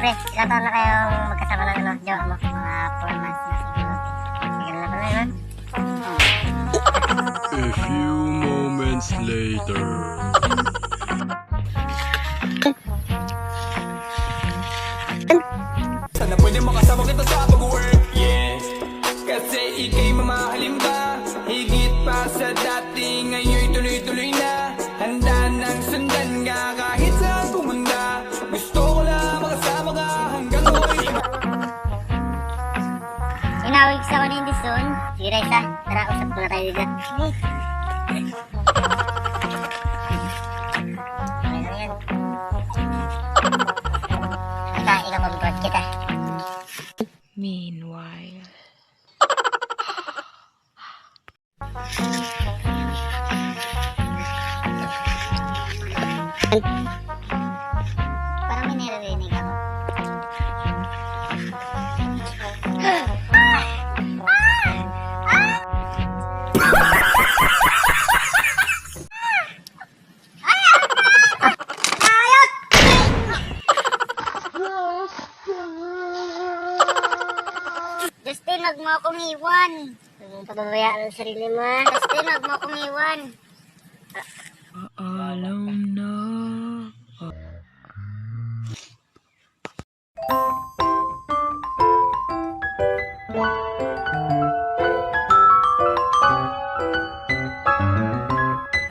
Pre, ilang taon na kayong magkasama ng ano, jowa mo? Mga 4 months na siguro. Tagal na pala yun. A few moments later. Sana pwede makasama kita sa pag-work, yes. Kasi ika'y mamahalin ba? Higit pa sa dati, ngayon'y tuloy-tuloy na. Handa nang sundan ka kahit saan pumunta. Gusto ko lang makasama ka hanggang huli. Inawig sa kanina din doon. Sige Raisa, tara usap muna tayo dito. Okay lang yan. Basta ikaw mag-board kita. Meanwhile. Parang may narinig ako. Justin, wag mo akong iwan. Huwag mong pababayaan ang sarili mo. Justin, wag mo akong iwan. Alam na.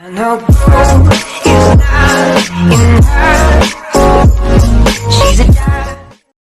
And how